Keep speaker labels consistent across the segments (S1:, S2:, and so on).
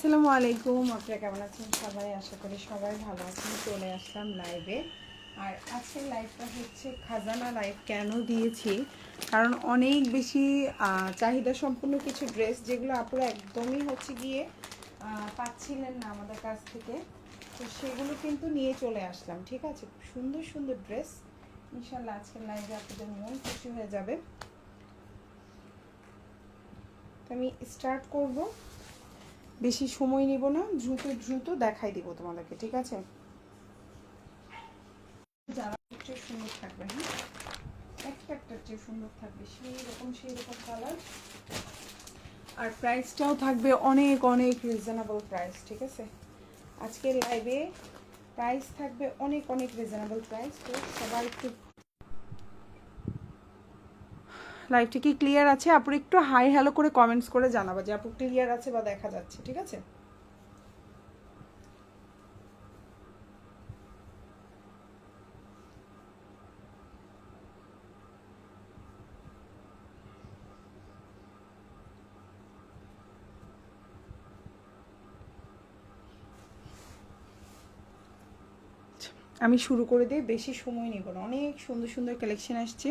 S1: আসসালামু আলাইকুম, আপনারা কেমন আছেন সবাই? আশা করি সবাই ভালো আছেন। চলে আসলাম লাইভে। আর আজকের লাইভটা হচ্ছে খাজানা লাইভ। কেন দিয়েছি? কারণ অনেক বেশি চাহিদা সম্পন্ন কিছু ড্রেস যেগুলো আপনারা একদমই হচ্ছে গিয়ে পাচ্ছিলেন না আমাদের কাছ থেকে, তো সেগুলো কিন্তু নিয়ে চলে আসলাম। ঠিক আছে, সুন্দর সুন্দর ড্রেস। ইনশাল্লাহ আজকের লাইভে আপনাদের মন খুশি হয়ে যাবে। তো আমি স্টার্ট করব, বেশি সময় নিব না, দ্রুত দ্রুত দেখাই দিব তোমাদেরকে। ঠিক আছে, যারা একটু সুন্দর থাকবে, হ্যাঁ একটা চেয়ে সুন্দর থাকবে, সেই রকম কালার। আর প্রাইসটাও থাকবে অনেক অনেক রিজনেবল প্রাইস। ঠিক আছে, আজকের লাইভে প্রাইস থাকবে অনেক অনেক রিজনেবল প্রাইস। তো সবাই একটু লাইভটা কি ক্লিয়ার আছে? আপু একটু হাই হ্যালো করে কমেন্টস করে জানাবা যে আপু ক্লিয়ার আছে বা দেখা যাচ্ছে। ঠিক আছে, আমি শুরু করে দিই, বেশি সময় নিব না। অনেক সুন্দর সুন্দর কালেকশন আসছে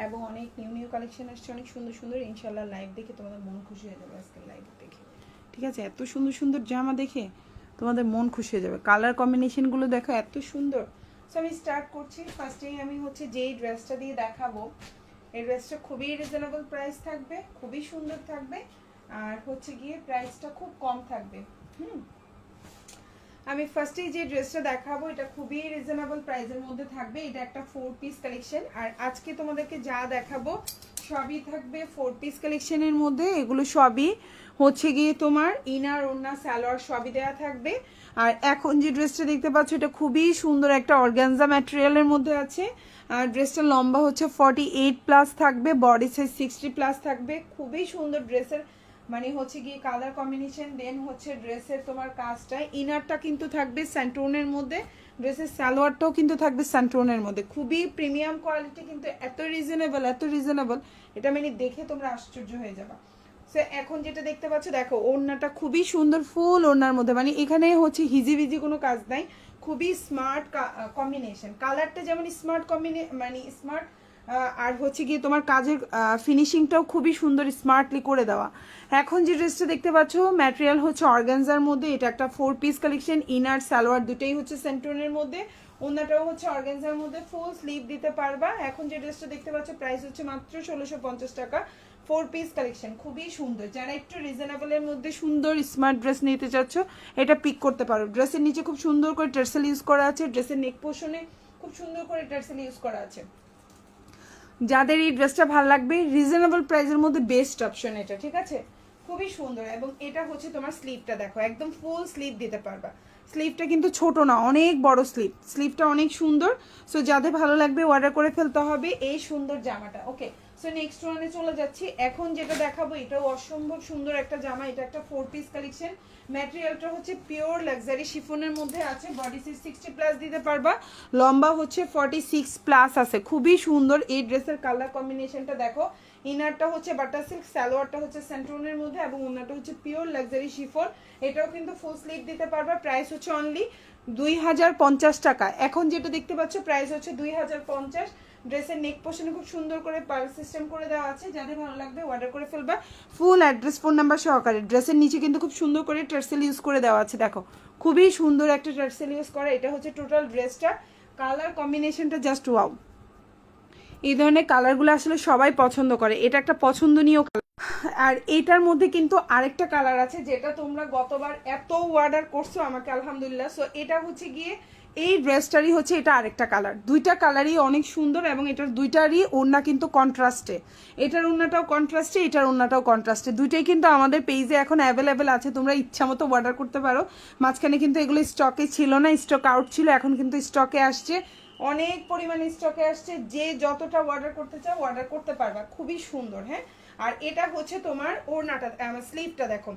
S1: এবং অনেক নিউ নিউ কালেকশন আসছে, অনেক সুন্দর সুন্দর। ইনশাল্লাহ লাইভ দেখে তোমাদের মন খুশি হয়ে যাবে আজকের লাইভ দেখে। ঠিক আছে, এত সুন্দর সুন্দর জামা দেখে তোমাদের মন খুশি হয়ে যাবে। কালার কম্বিনেশনগুলো দেখো এত সুন্দর। সো আমি স্টার্ট করছি। ফার্স্টেই আমি হচ্ছে যেই ড্রেসটা দিয়ে দেখাবো, এই ড্রেসটা খুবই রিজনেবল প্রাইস থাকবে, খুবই সুন্দর থাকবে, আর হচ্ছে গিয়ে প্রাইসটা খুব কম থাকবে। আমি ফার্স্টেই যে ড্রেসটা দেখাবো এটা খুবই রিজনেবল প্রাইসের মধ্যে থাকবে। এটা একটা 4 পিস কালেকশন। আর আজকে তোমাদেরকে যা দেখাবো সবই থাকবে 4 পিস কালেকশনের মধ্যে। এগুলো সবই হচ্ছে গিয়ে তোমার ইনার ওড়না সালোয়ার সবই দেওয়া থাকবে। আর এখন যে ড্রেসটা দেখতে পাচ্ছ এটা খুবই সুন্দর একটা অর্গানজা ম্যাটেরিয়ালের মধ্যে আছে। আর ড্রেসটা লম্বা হচ্ছে 48 প্লাস থাকবে, বডি সাইজ 60 প্লাস থাকবে। খুবই সুন্দর ড্রেসের মানে হচ্ছে গিয়ে কালার কম্বিনেশন, দেন হচ্ছে ড্রেসের তোমার কাজটা। ইনারটা কিন্তু থাকবে স্যান্টোনের মধ্যে, ড্রেসের সালোয়ারটাও কিন্তু থাকবে স্যান্টোনের মধ্যে। খুবই প্রিমিয়াম কোয়ালিটি, কিন্তু এত রিজনেবল, এটা মানে দেখে তোমরা আশ্চর্য হয়ে যাবা। সো এখন যেটা দেখতে পাচ্ছ দেখো, ওড়নাটা খুবই সুন্দর, ফুল ওড়নার মধ্যে, মানে এখানে হচ্ছে হিজিবিজি কোনো কাজ নাই। খুবই স্মার্ট কম্বিনেশন, কালারটা যেমন স্মার্ট মানে স্মার্ট, আর হচ্ছে গিয়ে তোমার কাজের ফিনিশিংটাও খুবই সুন্দর, স্মার্টলি করে দেওয়া। এখন যে ড্রেসটা দেখতে পাচ্ছ ম্যাটেরিয়াল হচ্ছে অর্গানজার মধ্যে। এটা একটা 4 পিস কালেকশন, ইনার সালোয়ার দুটোই হচ্ছে সেন্টোনের মধ্যে, ওনাটাও হচ্ছে অর্গানজার মধ্যে, ফুল স্লিভ দিতে পারবা। এখন যে ড্রেসটা দেখতে পাচ্ছ প্রাইস হচ্ছে মাত্র 1650 টাকা। 4 পিস কালেকশন, খুবই সুন্দর। যারা একটু রিজনেবলের মধ্যে সুন্দর স্মার্ট ড্রেস নিতে চাচ্ছ এটা পিক করতে পারো। ড্রেসের নিচে খুব সুন্দর করে টার্সেল ইউজ করা আছে, ড্রেসের নেক পোর্শনে খুব সুন্দর করে টার্সেল ইউজ করা আছে। যাদের এই ড্রেসটা ভালো লাগবে, রিজনেবল প্রাইসের মধ্যে বেস্ট অপশন এটা। ঠিক আছে, খুবই সুন্দর। এবং এটা হচ্ছে তোমার স্লিভটা দেখো, একদম ফুল স্লিভ দিতে পারবা। স্লিভটা কিন্তু ছোট না, অনেক বড় স্লিভ, স্লিভটা অনেক সুন্দর। সো যাদের ভালো লাগবে অর্ডার করে ফেলতে হবে এই সুন্দর জামাটা। ওকে, সো নেক্সট ওয়ানে চলে যাচ্ছি। এখন যেটা দেখাবো এটাও অসম্ভব সুন্দর একটা জামা। এটা একটা 4 পিস কালেকশন। ম্যাটেরিয়ালটা হচ্ছে পিওর লাক্সারি শিফনের মধ্যে আছে, বডি সাইজ 60 প্লাস দিতে পারবা, লম্বা হচ্ছে 46 প্লাস আছে। খুবই সুন্দর এই ড্রেসের কালার কম্বিনেশনটা দেখো। ইনারটা হচ্ছে বাটার সিল্ক, সালোয়ারটা হচ্ছে সেন্ট্রনের মধ্যে, এবং ওনাটা হচ্ছে পিওর লাক্সারি শিফন। এটাও কিন্তু ফুল স্লিভ দিতে পারবা। প্রাইস হচ্ছে অনলি 2050 টাকা। এখন যেটা দেখতে পাচ্ছ প্রাইস হচ্ছে 2050। ড্রেসের নেক পোর্শনে খুব সুন্দর করে পার্ল সিস্টেম করে দেওয়া আছে। যাদের ভালো লাগবে অর্ডার করে ফেলবা ফুল অ্যাড্রেস ফোন নাম্বার সহকারে। ড্রেসের নিচে কিন্তু খুব সুন্দর করে টার্সেল ইউজ করে দেওয়া আছে, দেখো খুবই সুন্দর একটা টার্সেল ইউজ করা। এটা হচ্ছে টোটাল ড্রেসটা, কালার কম্বিনেশনটা জাস্ট ওয়াও। এই ধরনের কালারগুলো আসলে সবাই পছন্দ করে, এটা একটা পছন্দনীয় কালার। আর এইটার মধ্যে কিন্তু আরেকটা কালার আছে যেটা তোমরা গতবার এত অর্ডার করছো আমাকে, আলহামদুলিল্লাহ। সো এটা হচ্ছে গিয়ে এই ড্রেসটারই হচ্ছে এটা আরেকটা কালার। দুইটা কালারই অনেক সুন্দর, এবং এটার দুইটারই ওড়না কিন্তু কন্ট্রাস্টে। এটার ওড়নাটাও কন্ট্রাস্টে, এটার ওড়নাটাও কন্ট্রাস্টে। দুইটাই কিন্তু আমাদের পেজে এখন অ্যাভেলেবেল আছে, তোমরা ইচ্ছা মতো অর্ডার করতে পারো। মাঝখানে কিন্তু এগুলো স্টকে ছিল না, স্টক আউট ছিল, এখন কিন্তু স্টকে আসছে, অনেক পরিমাণে স্টকে আসছে। যে যতটা অর্ডার করতে চাও অর্ডার করতে পারবা, খুবই সুন্দর। হ্যাঁ, আর এটা হচ্ছে তোমার ওড়নাটা, স্লিভটা দেখো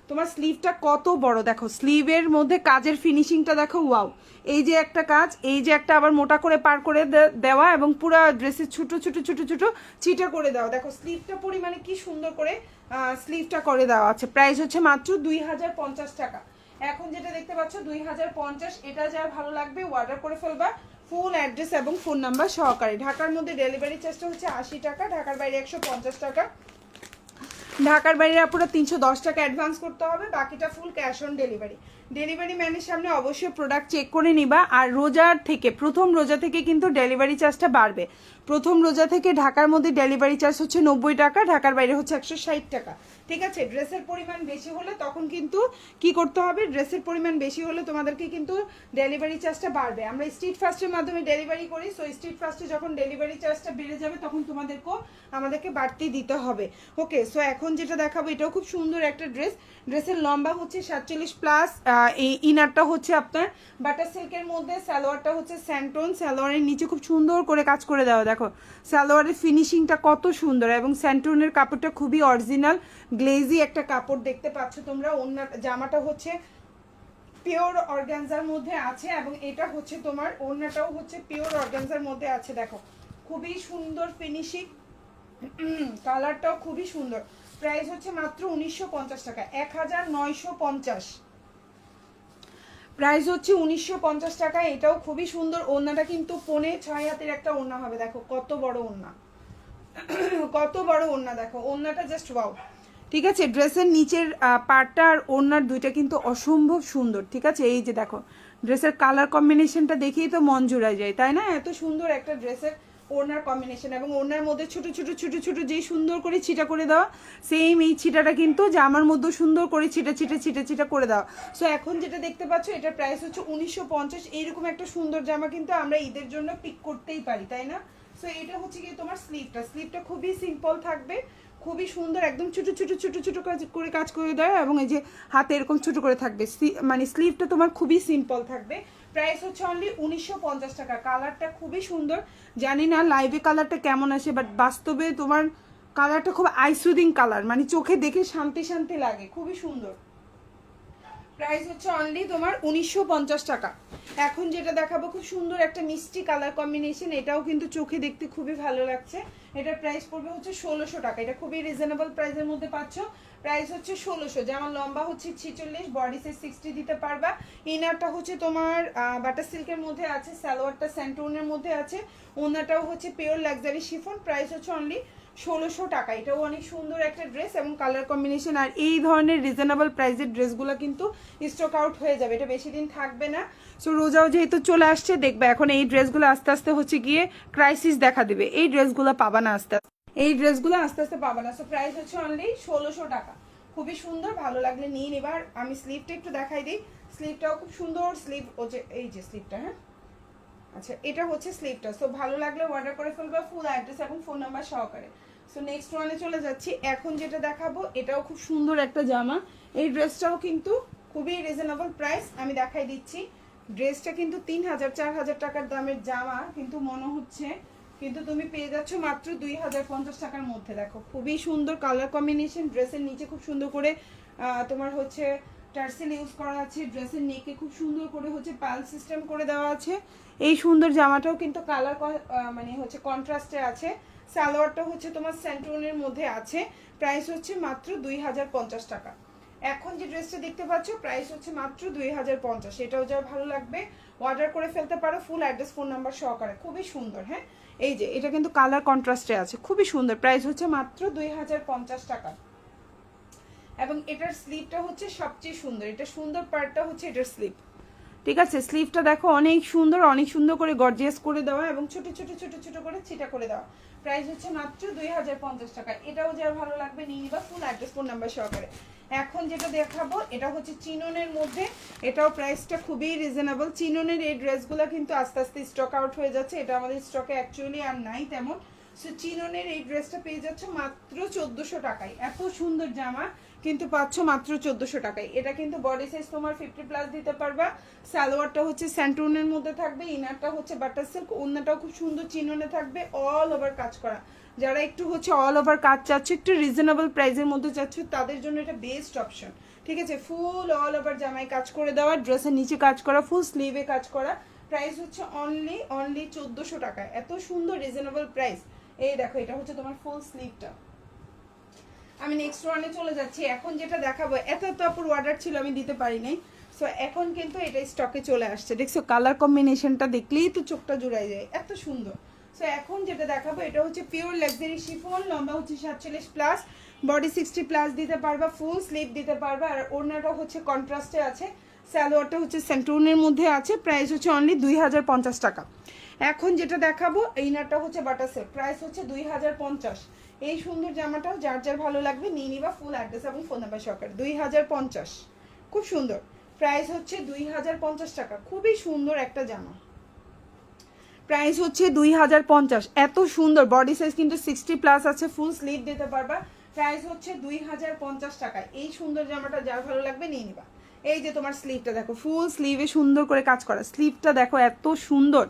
S1: তোমার স্লিভটা কত বড় দেখো, স্লিভের মধ্যে কাজের ফিনিশিংটা দেখো, ওয়াও। এই যে একটা কাজ, এই যে একটা আবার মোটা করে পার করে দেওয়া, এবং পুরো ড্রেসের ছোট ছোট ছোট ছোট চিটা করে দেওয়া। দেখো স্লিভটা পরিমাণে কি সুন্দর করে স্লিভটা করে দেওয়া আছে। প্রাইস হচ্ছে মাত্র 2050 টাকা। এখন যেটা দেখতে পাচ্ছ 2050, এটা যার ভালো লাগবে অর্ডার করে ফেলবা ফুল অ্যাড্রেস এবং ফোন নাম্বার সহকারে। ঢাকার মধ্যে ডেলিভারি চার্জটা হচ্ছে 80 টাকা, ঢাকার বাইরে 150 টাকা। ঢাকার বাইরে পুরো 310 টাকা অ্যাডভান্স করতে হবে, বাকিটা full cash on delivery. Delivery ম্যানের সামনে অবশ্যই প্রোডাক্ট চেক করে নিবা। আর রোজার থেকে, প্রথম রোজা থেকে কিন্তু ডেলিভারি চার্জটা বাড়বে। প্রথম রোজা থেকে ঢাকার মধ্যে ডেলিভারি চার্জ হচ্ছে 90 টাকা, ঢাকার বাইরে হচ্ছে 160 টাকা। ঠিক আছে, ড্রেসের পরিমাণ বেশি হলে তখন কিন্তু কি করতে হবে, ড্রেসের পরিমাণ বেশি হলে তোমাদেরকে কিন্তু ডেলিভারি চার্জটা বাড়বে। আমরা স্ট্রিট ফাস্টের মাধ্যমে ডেলিভারি করি, সো স্ট্রিট ফাস্টে যখন ডেলিভারি চার্জটা বেড়ে যাবে তখন আমাদেরকে বাড়তি দিতে হবে। ওকে, সো এখন যেটা দেখাবো এটাও খুব সুন্দর একটা ড্রেস। ড্রেসের লম্বা হচ্ছে 47+, এই ইনারটা হচ্ছে আপনার বাটার সিল্কের মধ্যে, সালোয়ারটা হচ্ছে স্যান্টোন, সালোয়ারের নিচে খুব সুন্দর করে কাজ করে দেওয়া। দেখো সালোয়ারের ফিনিশিংটা কত সুন্দর, এবং স্যান্টোনের কাপড়টা খুবই অরিজিনাল গ্লেজি একটা কাপড় দেখতে পাচ্ছ তোমরা। জামাটা হচ্ছে পিওর অর্গানজার মধ্যে আছে, এবং এটা হচ্ছে তোমার ওড়নাটাও হচ্ছে পিওর অর্গানজার মধ্যে আছে। দেখো খুবই সুন্দর ফিনিশিং, কালারটাও খুবই সুন্দর। প্রাইস হচ্ছে মাত্র 1950 টাকা, 1950। প্রাইস হচ্ছে 1950 টাকা। এটাও খুবই সুন্দর। ওড়নাটা কিন্তু 5.5 হাতের একটা ওড়না হবে। দেখো কত বড় ওড়না, কত বড় ওড়না, দেখো ওড়নাটা জাস্ট ওয়াও। ঠিক আছে, ড্রেসের নিচের পার্টটা আর ওড়নার দুইটা কিন্তু অসম্ভব সুন্দর। ঠিক আছে, এই যে দেখো ড্রেসের কালার কম্বিনেশনটা দেখেই তো মন জুড়ায় যায়, তাই না? এত সুন্দর একটা ড্রেসের ওড়নার কম্বিনেশন, এবং ওড়নার মধ্যে ছোট ছোট ছোট ছোট যেই সুন্দর করে ছিটা করে দেওয়া, সেম এই ছিটাটা কিন্তু জামার মধ্যে সুন্দর করে ছিটা ছিটা ছিটা ছিটা করে দেওয়া। সো এখন যেটা দেখতে পাচ্ছ এটার প্রাইস হচ্ছে 1950। এইরকম একটা সুন্দর জামা কিন্তু আমরা ঈদের জন্য পিক করতেই পারি, তাই না? সো এটা হচ্ছে কি তোমার স্লিভটা খুবই সিম্পল থাকবে, খুবই সুন্দর, একদম ছোট ছোট ছোট ছোট কাজ করে দেয়, এবং এই যে হাতে এরকম ছোট করে থাকবে। মানে স্লিভটা তোমার খুবই সিম্পল থাকবে। প্রাইস হচ্ছে অনলি 1950 টাকা। কালারটা খুবই সুন্দর, জানি না লাইভে কালারটা কেমন আসে, বাট বাস্তবে তোমার কালারটা খুব আইসুদিং কালার, মানে চোখে দেখে শান্তি শান্তি লাগে, খুবই সুন্দর। প্রাইস হচ্ছে অনলি তোমার 1950 টাকা। এখন যেটা দেখাবো খুব সুন্দর একটা মিষ্টি কালার কম্বিনেশন, এটাও কিন্তু চোখে দেখতে খুবই ভালো লাগছে। এটার প্রাইস পড়বে হচ্ছে 1600 টাকা। এটা খুবই রিজনেবল প্রাইসের মধ্যে পাচ্ছ। প্রাইস হচ্ছে 1600। যেমন লম্বা হচ্ছে 46, বডি সাইজ 60 দিতে পারবা। ইনারটা হচ্ছে তোমার বাটার সিল্কের মধ্যে আছে, সালোয়ারটা স্যান্টোনের মধ্যে আছে, ওনাটাও হচ্ছে পিওর লাক্সারি শিফন। প্রাইস হচ্ছে অনলি 1600 টাকা। এটাও অনেক সুন্দর একটা ড্রেস এবং কালার কম্বিনেশন। আর এই ধরনের রিজনেবল প্রাইসের ড্রেসগুলো কিন্তু স্টক আউট হয়ে যাবে, এটা বেশি দিন থাকবে না। সো রোজাও যেহেতু চলে আসছে, দেখবে এখন এই ড্রেসগুলো আস্তে আস্তে হচ্ছে গিয়ে ক্রাইসিস দেখা দিবে, এই ড্রেসগুলো পাবা না আস্তে আস্তে, এই ড্রেসগুলো আস্তে আস্তে পাবা না। সো প্রাইস হচ্ছে অনলি 1600 টাকা। খুবই সুন্দর, ভালো লাগলে নিয়ে নেবার। আমি স্লিভটা একটু দেখাই দিই, স্লিভটাও খুব সুন্দর স্লিভ, ও যে এই যে স্লিভটা, হ্যাঁ আচ্ছা এটা হচ্ছে স্লিভটা। সো ভালো লাগলে অর্ডার করে ফেলবা ফুল অ্যাড্রেস এবং ফোন নাম্বার সহকারে। সো নেক্সট ওয়ানে চলে যাচ্ছি। এখন যেটা দেখাবো এটাও খুব সুন্দর একটা জামা। এই ড্রেসটাও কিন্তু খুবই রিজনেবল প্রাইস, আমি দেখাই দিচ্ছি। ড্রেসটা কিন্তু 3000-4000 টাকার দামের জামা, কিন্তু মনে হচ্ছে কিন্তু তুমি পেয়ে যাচ্ছ মাত্র 2050 টাকার মধ্যে। দেখো খুবই সুন্দর কালার কম্বিনেশন, ড্রেসের নিচে খুব সুন্দর করে তোমার হচ্ছে টার্সেল ইউজ করা আছে, ড্রেসের নেকে খুব সুন্দর করে হচ্ছে পাল সিস্টেম করে দেওয়া আছে। এই সুন্দর জামাটাও কিন্তু কালার মানে হচ্ছে কন্ট্রাস্টে আছে। সালোয়ারটা হচ্ছে তোমার স্যান্টোনের মধ্যে আছে। প্রাইস হচ্ছে মাত্র 2050 টাকা। এখন যে ড্রেসটা দেখতে পাচ্ছ প্রাইস হচ্ছে মাত্র 2050। এটাও যা ভালো লাগবে অর্ডার করে ফেলতে পারো ফুল অ্যাড্রেস ফোন নাম্বার সহকারে। খুবই সুন্দর, হ্যাঁ এই যে এটা কিন্তু কালার কন্ট্রাস্টে আছে, খুবই সুন্দর। প্রাইস হচ্ছে মাত্র 2050 টাকা। এবং এটার স্লিভটা হচ্ছে সবচেয়ে সুন্দর, এটা সুন্দর পার্টটা হচ্ছে এটার স্লিভ। ঠিক আছে, স্লিভটা দেখো অনেক সুন্দর, অনেক সুন্দর করে গর্জিয়াস করে দেওয়া এবং ছোট ছোট ছোট ছোট করে ছিটা করে দেওয়া। প্রাইস হচ্ছে মাত্র 2050 টাকা। এটাও যার ভালো লাগবে নিয়ে নিবা ফুল অ্যাড্রেস ফোন নাম্বার সহকারে। এখন যেটা দেখাবো এটা হচ্ছে চিননের মধ্যে, এটাও প্রাইসটা খুবই রিজনেবল। চিননের এই ড্রেসগুলো কিন্তু আস্তে আস্তে স্টক আউট হয়ে যাচ্ছে, এটা আমাদের স্টকে অ্যাকচুয়ালি আর নাই তেমন। সো চিননের এই ড্রেসটা পেয়ে যাচ্ছে মাত্র 1400 টাকায়। এত সুন্দর জামা কিন্তু পাচ্ছ মাত্র 1400 টাকায়। এটা কিন্তু বডি সাইজ তোমার 50+ দিতে পারবা। সালোয়ারটা হচ্ছে স্যান্টুনের মধ্যে থাকবে, ইনারটা হচ্ছে বাটার সিল্ক, ওড়নাটাও খুব সুন্দর চিননে থাকবে, অল ওভার কাজ করা। যারা একটু হচ্ছে অল ওভার কাজ চাচ্ছ, একটু রিজনেবল প্রাইসের মধ্যে চাচ্ছ, তাদের জন্য এটা বেস্ট অপশন। ঠিক আছে, ফুল অল ওভার জামায় কাজ করে দেওয়া, ড্রেসের নিচে কাজ করা, ফুল স্লিভে কাজ করা। প্রাইস হচ্ছে অনলি 1400 টাকা। এত সুন্দর রিজনেবল প্রাইস। এই দেখো এটা হচ্ছে তোমার ফুল স্লিভটা। আমি নেক্সট ওয়ানে চলে যাচ্ছি। এখন যেটা দেখাবো, এত আপুর অর্ডার ছিল আমি দিতে পারি নাই, সো এখন কিন্তু এটা স্টকে চলে আসছে। দেখছো কালার কম্বিনেশনটা দেখলেই তো চোখটা জুড়াই যায়, এত সুন্দর। সো এখন যেটা দেখাবো এটা হচ্ছে পিওর লাক্সারি শিফন, লম্বা হচ্ছে 47 প্লাস, বডি 60 প্লাস দিতে পারবা, ফুল স্লিভ দিতে পারবা। আর ওড়নাটা হচ্ছে কন্ট্রাস্টে আছে, সালোয়ারটা হচ্ছে সেন্টুনের মধ্যে আছে। প্রাইস হচ্ছে অনলি 2050 টাকা। এখন যেটা দেখাবো এইনারটা হচ্ছে বাটার সিল্ক, প্রাইস হচ্ছে 2050। এই সুন্দর জামাটাও যার যার ভালো লাগবে নিয়ে নিবা, ফুল অ্যাড্রেস এবং ফোন নাম্বার সহকারে। 2050, খুব সুন্দর। প্রাইস হচ্ছে 2050 টাকা, খুবই সুন্দর একটা জামা। প্রাইস হচ্ছে 2050। এত সুন্দর, বডি সাইজ কিন্তু 60 প্লাস আছে, ফুল স্লিভ দিতে পারবা। প্রাইস হচ্ছে 2050 টাকা। এই সুন্দর জামাটা যার ভালো লাগবে নিয়ে নিবা। এই যে তোমার স্লিভটা দেখো, ফুল স্লিভে সুন্দর করে কাজ করা, স্লিভটা দেখো এত সুন্দর।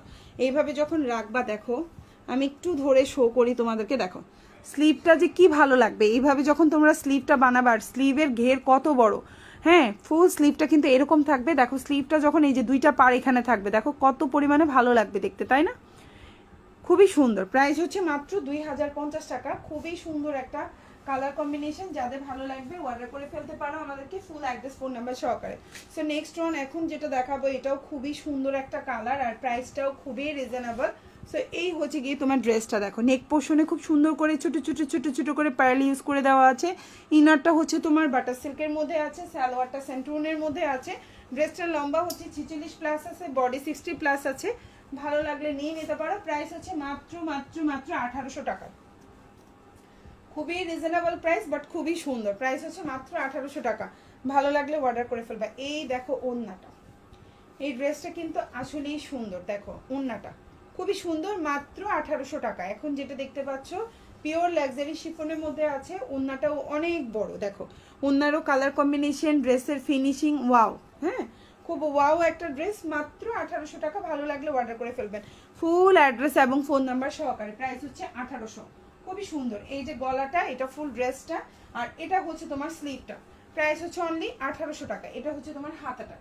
S1: এইভাবে যখন রাখবা, দেখো আমি একটু ধরে শো করি তোমাদেরকে, দেখো স্লিভটা যে কি ভালো লাগবে এইভাবে যখন তোমরা স্লিভটা বানাবার। স্লিভের ঘের কত বড়, হ্যাঁ ফুল স্লিভটা কিন্তু এরকম থাকবে। দেখো স্লিভটা যখন এই যে দুইটা পার এখানে থাকবে, দেখো কত পরিমাণে ভালো লাগবে দেখতে, তাই না? খুবই সুন্দর। প্রাইস হচ্ছে মাত্র 2050 টাকা। খুবই সুন্দর একটা কালার কম্বিনেশন, যাদের ভালো লাগবে অর্ডার করে ফেলতে পারো আমাদেরকে, ফুল অ্যাড্রেস ফোন নাম্বার সহকারে। সো নেক্সট ওয়ান এখন যেটা দেখাবো এটাও খুবই সুন্দর একটা কালার, আর প্রাইসটাও খুবই রিজনেবল। সো এই হচ্ছে গিয়ে তোমার ড্রেসটা, দেখো নেক পোর্শনে খুব সুন্দর করে ছোটো ছোটো ছোটো ছোটো করে পার্ল ইউজ করে দেওয়া আছে। ইনারটা হচ্ছে তোমার বাটার সিল্কের মধ্যে আছে, সালোয়ারটা সেন্টুনের মধ্যে আছে। ড্রেসটার লম্বা হচ্ছে 46 প্লাস আছে, বডি 60 প্লাস আছে। ভালো লাগলে নিয়ে নিতে পারো। প্রাইস হচ্ছে মাত্র মাত্র মাত্র 1800 টাকা। খুবই রিজনেবল প্রাইস, বাট খুবই সুন্দর। প্রাইস হচ্ছে মাত্র 1800 টাকা। ভালো লাগলে অর্ডার করে ফেলবা। এই দেখো ওড়নাটা, এই ড্রেসটা কিন্তু আসলেই সুন্দর। দেখো ওড়নাটা খুবই সুন্দর, মাত্র 1800 টাকা। এখন যেটা দেখতে পাচ্ছ পিওর লাক্সারি শিফনের মধ্যে আছে, ওড়নাটাও অনেক বড়। দেখো ওড়নারও কালার কম্বিনেশন, ড্রেসের ফিনিশিং ওয়াও। হ্যাঁ খুব ওয়াও একটা ড্রেস, মাত্র 1800 টাকা। ভালো লাগলে অর্ডার করে ফেলবেন, ফুল অ্যাড্রেস এবং ফোন নাম্বার সহকারে। প্রাইস হচ্ছে 1800। খুবই সুন্দর। এই যে গলাটা, এটা ফুল ড্রেসটা, আর এটা হচ্ছে তোমার স্লিভটা। প্রাইস হচ্ছে অনলি 1800 টাকা। এটা হচ্ছে তোমার হাতাটা,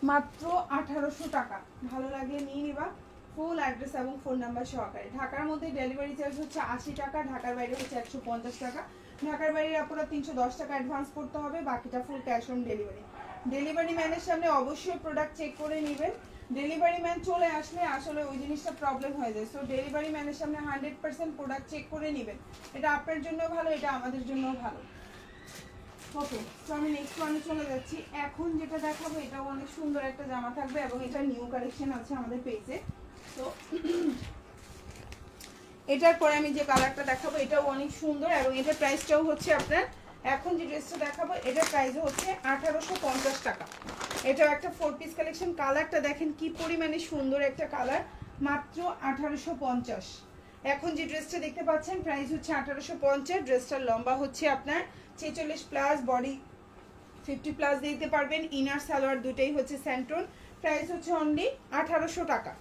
S1: মাত্র 1800 টাকা। ভালো লাগলে নিয়ে নিবা, ফুল অ্যাড্রেস এবং ফোন নাম্বার সহকারে। ঢাকার মধ্যে ডেলিভারি চার্জ হচ্ছে 80 টাকা, ঢাকার বাইরে হচ্ছে 150 টাকা। ঢাকার বাইরে আপনারা 310 টাকা অ্যাডভান্স করতে হবে, বাকিটা full cash on delivery. Delivery ম্যানের সামনে অবশ্যই প্রোডাক্ট চেক করে নেবেন। ডেলিভারি ম্যান চলে আসলে আসলে ওই জিনিসটা প্রবলেম হয়ে যায়। সো ডেলিভারি ম্যানের সামনে 100% প্রোডাক্ট চেক করে নেবেন। এটা আপনার জন্য ভালো, এটা আমাদের জন্য ভালো। ওকে, তো আমি নেক্সট ওয়ানে চলে যাচ্ছি। এখন যেটা দেখাবো এটাও অনেক সুন্দর একটা জামা থাকবে, এবং এটা নিউ কালেকশন আছে আমাদের পেজে। তো এটার পরে আমি যে কালারটা দেখাবো এটাও অনেক সুন্দর, এবং এটার প্রাইসটাও হচ্ছে আপনার, এখন যে ড্রেসটা দেখাবো এটার প্রাইসও হচ্ছে 1850 টাকা। এটাও একটা 4 পিস কালেকশন। কালারটা দেখেন কি পরিমাণে সুন্দর একটা কালার, মাত্র 1850। এখন যে ড্রেসটা দেখতে পাচ্ছেন প্রাইস হচ্ছে 1850। ড্রেসটার লম্বা হচ্ছে আপনার 46 প্লাস, বডি 50 প্লাস দিতে পারবেন। ইনার সালোয়ার দুটেই হচ্ছে স্যান্টন। প্রাইস হচ্ছে অনলি 1800 টাকা।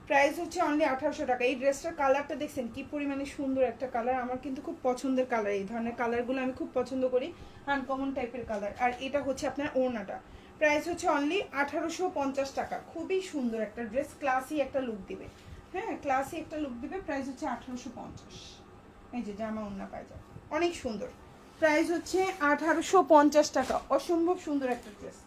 S1: প্রাইস হচ্ছে অনলি 1800 টাকা। এই ড্রেসটার কালারটা দেখছেন কি পরিমাণে সুন্দর একটা কালার, আমার কিন্তু খুব পছন্দের কালার। এই ধরনের কালারগুলো আমি খুব পছন্দ করি, আনকমন টাইপের কালার। আর এটা হচ্ছে আপনার ওড়নাটা। প্রাইস হচ্ছে অনলি 1850 টাকা। খুবই সুন্দর একটা ড্রেস, ক্লাসি একটা লুক দিবে। হ্যাঁ ক্লাসি একটা লুক দিবে। প্রাইস হচ্ছে 1850। এই যে জামা ওড়না পায়জামা অনেক সুন্দর। প্রাইস হচ্ছে 1850 টাকা। অসম্ভব সুন্দর একটা ড্রেস।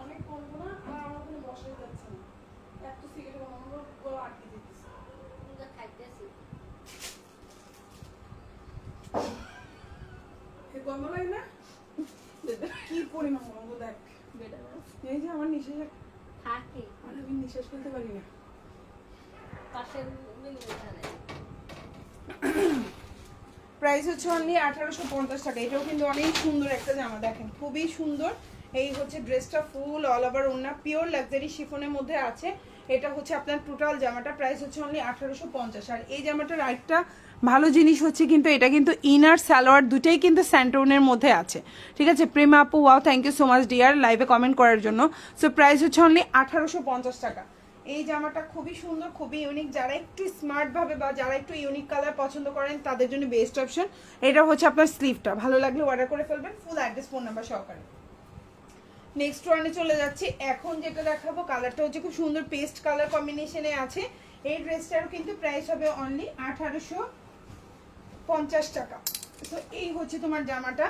S1: অনেক বলবো না, আর আমার কোনো বসাই যাচ্ছে না, এত সিগারেট বানানোর গলা আটকে দিতেছে। গন্ধ লাগে না? কি পরিমাণ গন্ধ দেখ। এই যে আমার নিঃশ্বাস থাকে, আমি নিঃশ্বাস ফেলতে পারি না। প্রাইস হচ্ছে অনলি 1850 টাকা। এটাও কিন্তু অনেক সুন্দর একটা জামা, দেখেন খুবই সুন্দর। এই হচ্ছে ড্রেসটা, ফুল অল ওভার ওড়না, পিওর লাক্সারি শিফনের মধ্যে আছে। এটা হচ্ছে আপনার টোটাল জামাটা। প্রাইস হচ্ছে অনলি 1850। আর এই জামাটার আরেকটা ভালো জিনিস হচ্ছে কিন্তু এটা কিন্তু ইনার সালোয়ার দুটোই কিন্তু স্যান্টোনের মধ্যে আছে, ঠিক আছে। প্রেমা আপু, wow, thank you so much dear লাইভে কমেন্ট করার জন্য। সো প্রাইস হচ্ছে অনলি 1850 টাকা। এই জামাটা খুবই সুন্দর, খুবই ইউনিক। যারা একটু স্মার্ট ভাবে বা যারা একটু ইউনিক কালার পছন্দ করেন তাদের জন্য বেস্ট অপশন। এটা হচ্ছে আপনার স্লিভটা, ভালো লাগলে অর্ডার করে ফেলবেন ফুল অ্যাড্রেস ফোন নাম্বার সহকারে। নেক্সট ওয়ানে চলে যাচ্ছি। এখন যেটা দেখাবো কালারটা হচ্ছে খুব সুন্দর পেস্ট কালার কম্বিনেশনে আছে। এই ড্রেসটারও কিন্তু প্রাইস হবে অনলি 1850 টাকা। তো এই হচ্ছে তোমার জামাটা।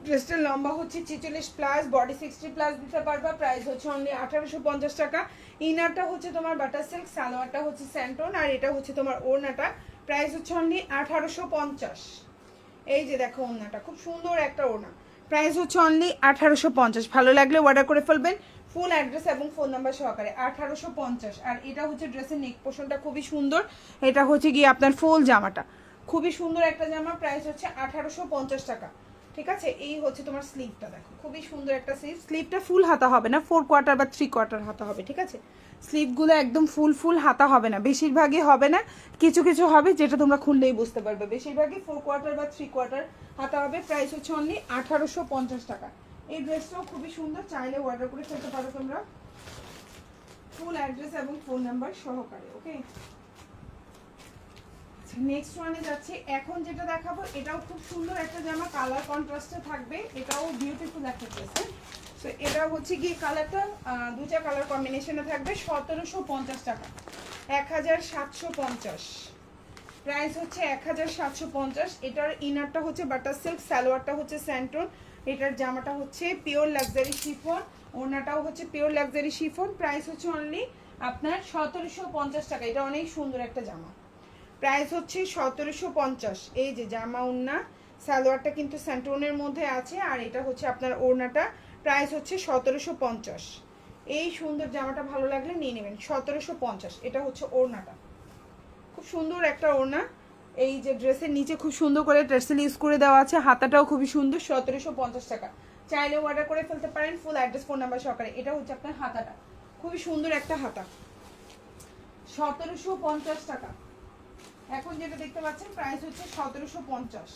S1: ড্রেসটার লম্বা হচ্ছে 46 প্লাস, বডি 60 প্লাস দিতে পারবা। প্রাইস হচ্ছে অনলি 1850 টাকা। ইনারটা হচ্ছে তোমার বাটার সিল্ক, সালোয়ারটা হচ্ছে স্যান্টন, আর এটা হচ্ছে তোমার ওড়নাটা। প্রাইস হচ্ছে অনলি 1850। এই যে দেখো ওড়নাটা, খুব সুন্দর একটা ওড়না। প্রাইস হচ্ছে অনলি 1850। ভালো লাগলে অর্ডার করে ফেলবেন ফুল অ্যাড্রেস এবং ফোন নাম্বার সহকারে। 1850। আর এটা হচ্ছে ড্রেসের নেক পোর্শনটা খুবই সুন্দর। এটা হচ্ছে গিয়ে আপনার ফুল জামাটা, খুবই সুন্দর একটা জামা। প্রাইস হচ্ছে 1850 টাকা, ঠিক আছে। এই হচ্ছে তোমার স্লিভটা, দেখো খুবই সুন্দর একটা স্লিভ। স্লিভটা ফুল হাতা হবে না, 4 কোয়ার্টার বা 3 কোয়ার্টার হাতা হবে, ঠিক আছে। স্লিভগুলো একদম ফুল ফুল হাতা হবে না, বেশিরভাগই হবে না, কিছু কিছু হবে যেটা তোমরা খুললেই বুঝতে পারবে। বেশিরভাগই 4 কোয়ার্টার বা 3 কোয়ার্টার হাতা হবে। প্রাইস হচ্ছে অনলি 1850 টাকা। এই ড্রেসটাও খুবই সুন্দর, চাইলে অর্ডার করে ফেলতে পারো তোমরা ফুল অ্যাড্রেস এবং ফোন নাম্বার সহকারে, ওকে। নেক্সট ওয়ানে যাচ্ছি। এখন যেটা দেখাবো এটাও খুব সুন্দর একটা জামা, কালার কন্ট্রাস্টে থাকবে। এটাও বিউটিফুল একটা ড্রেস। তো এটা হচ্ছে গিয়ে কালারটা দুটা কালার কম্বিনেশনে থাকবে। 1750 টাকা, 1750। প্রাইস হচ্ছে 1750। এটার ইনারটা হচ্ছে বাটার সিল্ক, সালোয়ারটা হচ্ছে স্যান্টন, এটার জামাটা হচ্ছে পিওর লাক্সারি শিফন, ওড়নাটাও হচ্ছে পিওর লাক্সারি শিফন। প্রাইস হচ্ছে অনলি আপনার 1750 টাকা। এটা অনেক সুন্দর একটা জামা। প্রাইস হচ্ছে 1750। এই যে জামা, ওড়না, সালোয়ারটা কিন্তু স্যান্টনের মধ্যে আছে, আর এটা হচ্ছে আপনার ওড়নাটা। প্রাইস হচ্ছে 1750। এই সুন্দর জামাটা ভালো লাগলে নিয়ে নেবেন, 1750। এটা হচ্ছে ওড়নাটা, খুব সুন্দর একটা ওড়না। এই যে ড্রেসের নিচে খুব সুন্দর করে টার্সেল ইউজ করে দেওয়া আছে, হাতাটাও খুবই সুন্দর। 1750 টাকা, চাইলে অর্ডার করে ফেলতে পারেন ফুল অ্যাড্রেস ফোন নাম্বার সহকারে। এটা হচ্ছে আপনার হাতাটা, খুবই সুন্দর একটা হাতা। 1750 টাকা। এখন যেটা দেখতে পাচ্ছেন প্রাইস হচ্ছে 1750।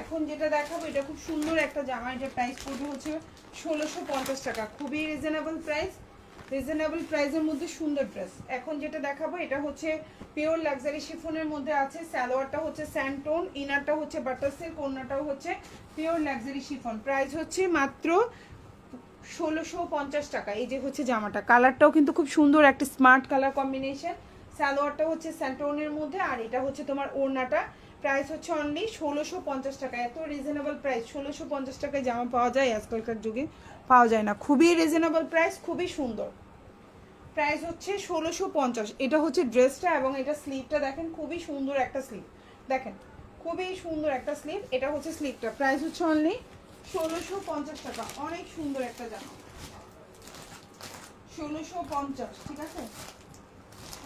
S1: এখন যেটা দেখাবো এটা খুব সুন্দর একটা জামা। এটা প্রাইস পড়বে হচ্ছে 1650 টাকা, খুবই রিজনেবল প্রাইস। রিজনেবল প্রাইসের মধ্যে সুন্দর ড্রেস। এখন যেটা দেখাবো এটা হচ্ছে পিওর লাক্সারি শিফনের মধ্যে আছে। সালোয়ারটা হচ্ছে স্যান্টোন, ইনারটা হচ্ছে বাটার সিল্ক, ওড়নাটাও হচ্ছে পিওর লাক্সারি শিফন। প্রাইস হচ্ছে মাত্র 1650 টাকা। এই যে হচ্ছে জামাটা, কালারটাও কিন্তু খুব সুন্দর একটা স্মার্ট কালার কম্বিনেশন। সালোয়ারটা হচ্ছে স্যান্টোনের মধ্যে, আর এটা হচ্ছে তোমার ওড়নাটা। প্রাইস হচ্ছে অনলি 1650 টাকা। এত রিজনেবল প্রাইস, 1650 টাকায় জামা পাওয়া যায় আজকালকার যুগে, পাওয়া যায় না। খুবই রিজনেবল প্রাইস, খুবই সুন্দর। প্রাইস হচ্ছে 1650। এটা হচ্ছে ড্রেসটা, এবং এটা স্লিভটা দেখেন, খুবই সুন্দর একটা স্লিভ, দেখেন খুবই সুন্দর একটা স্লিভ। এটা হচ্ছে স্লিভটা। প্রাইস হচ্ছে অনলি 1650 টাকা। অনেক সুন্দর একটা জামা, 1650, ঠিক আছে।